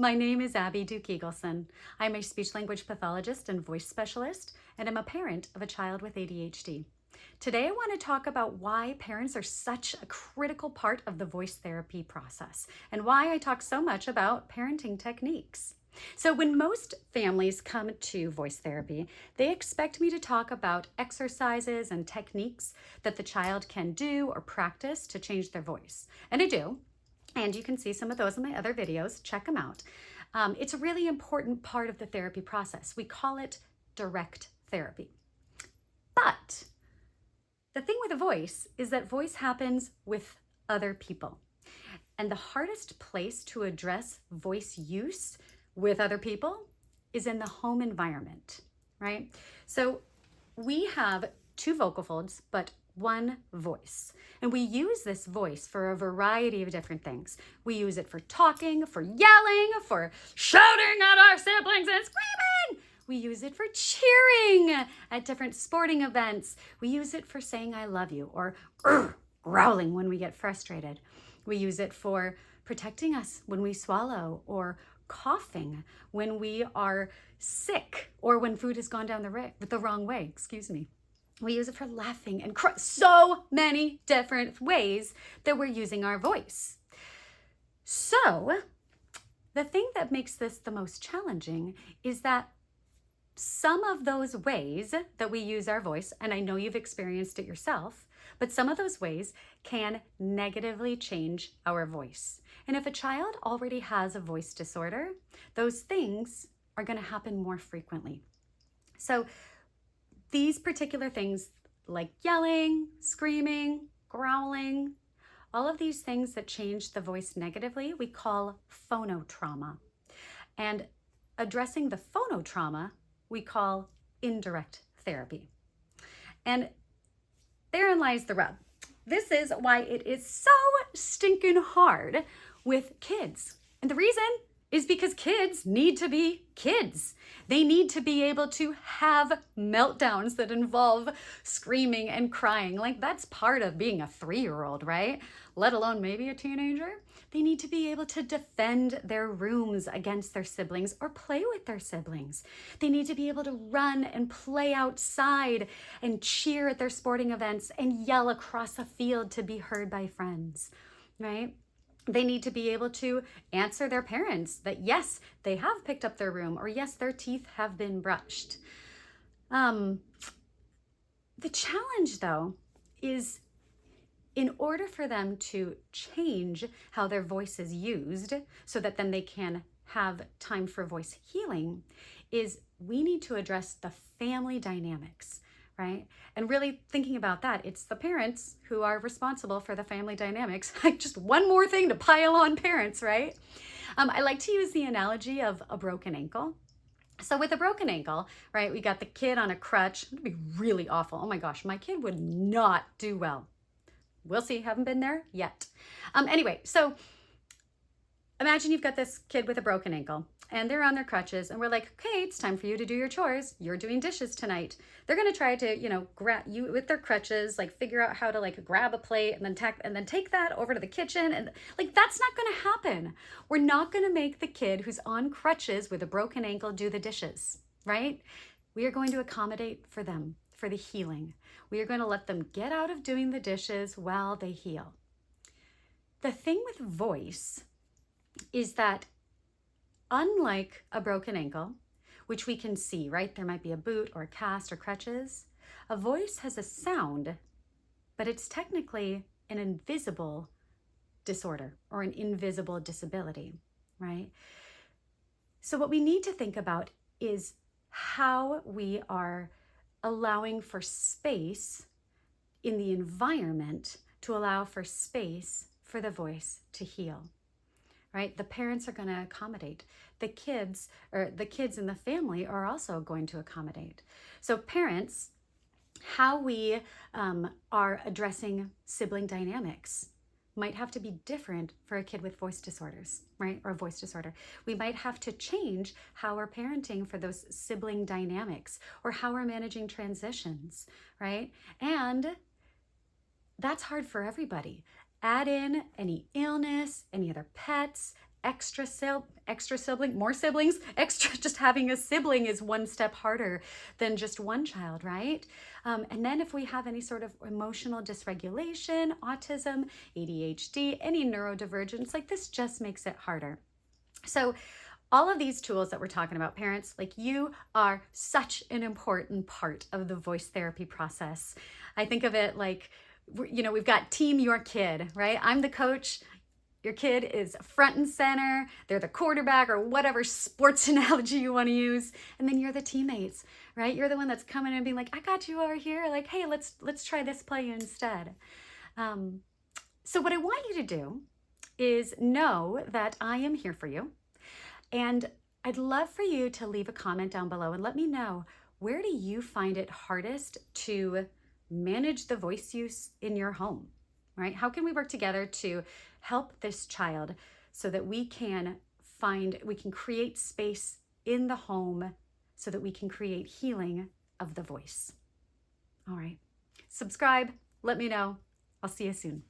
My name is Abby Duke-Eagleson. I'm a speech-language pathologist and voice specialist, and I'm a parent of a child with ADHD. Today, I want to talk about why parents are such a critical part of the voice therapy process and why I talk so much about parenting techniques. So when most families come to voice therapy, they expect me to talk about exercises and techniques that the child can do or practice to change their voice. And I do. And you can see some of those in my other videos. Check them out. It's a really important part of the therapy process. We call it direct therapy. But the thing with a voice is that voice happens with other people. And the hardest place to address voice use with other people is in the home environment, right? So we have two vocal folds, but one voice. And we use this voice for a variety of different things. We use it for talking, for yelling, for shouting at our siblings and screaming. We use it for cheering at different sporting events. We use it for saying I love you or growling when we get frustrated. We use it for protecting us when we swallow or coughing when we are sick or when food has gone down the wrong way, We use it for laughing and so many different ways that we're using our voice. So the thing that makes this the most challenging is that some of those ways that we use our voice, and I know you've experienced it yourself, but some of those ways can negatively change our voice. And if a child already has a voice disorder, those things are going to happen more frequently. So these particular things like yelling, screaming, growling, all of these things that change the voice negatively, we call phonotrauma. And addressing the phonotrauma, we call indirect therapy. And therein lies the rub. This is why it is so stinking hard with kids. And the reason is because kids need to be kids. They need to be able to have meltdowns that involve screaming and crying. Like that's part of being a 3-year-old, right? Let alone maybe a teenager. They need to be able to defend their rooms against their siblings or play with their siblings. They need to be able to run and play outside and cheer at their sporting events and yell across a field to be heard by friends, right? They need to be able to answer their parents that yes, they have picked up their room or yes, their teeth have been brushed. The challenge though is in order for them to change how their voice is used so that then they can have time for voice healing is we need to address the family dynamics, right? And really thinking about that, it's the parents who are responsible for the family dynamics. Just one more thing to pile on parents, right? I like to use the analogy of a broken ankle. So with a broken ankle, right, we got the kid on a crutch. It'd be really awful. Oh my gosh, my kid would not do well. We'll see, haven't been there yet. Anyway, so imagine you've got this kid with a broken ankle and they're on their crutches and we're like, okay, it's time for you to do your chores. You're doing dishes tonight. They're going to try to, grab you with their crutches, like figure out how to grab a plate and then take that over to the kitchen. And that's not going to happen. We're not going to make the kid who's on crutches with a broken ankle do the dishes, right? We are going to accommodate for them, for the healing. We are going to let them get out of doing the dishes while they heal. The thing with voice is that unlike a broken ankle, which we can see, right? There might be a boot or a cast or crutches. A voice has a sound, but it's technically an invisible disorder or an invisible disability, right? So what we need to think about is how we are allowing for space in the environment to allow for space for the voice to heal, right? The parents are going to accommodate. The kids in the family are also going to accommodate. So parents, how we are addressing sibling dynamics might have to be different for a kid with voice disorders, right? Or a voice disorder. We might have to change how we're parenting for those sibling dynamics or how we're managing transitions, right? And that's hard for everybody. Add in any illness, any other pets, extra sibling, more siblings, extra, just having a sibling is one step harder than just one child, right? And then if we have any sort of emotional dysregulation, autism, ADHD, any neurodivergence, like this just makes it harder. So all of these tools that we're talking about, parents, like you are such an important part of the voice therapy process. I think of it like, we've got team your kid, right? I'm the coach. Your kid is front and center. They're the quarterback or whatever sports analogy you want to use. And then you're the teammates, right? You're the one that's coming and being like, I got you over here. Like, hey, let's try this play instead. So what I want you to do is know that I am here for you. And I'd love for you to leave a comment down below and let me know, where do you find it hardest to manage the voice use in your home, right? How can we work together to help this child so that we can create space in the home so that we can create healing of the voice? All right. Subscribe. Let me know. I'll see you soon.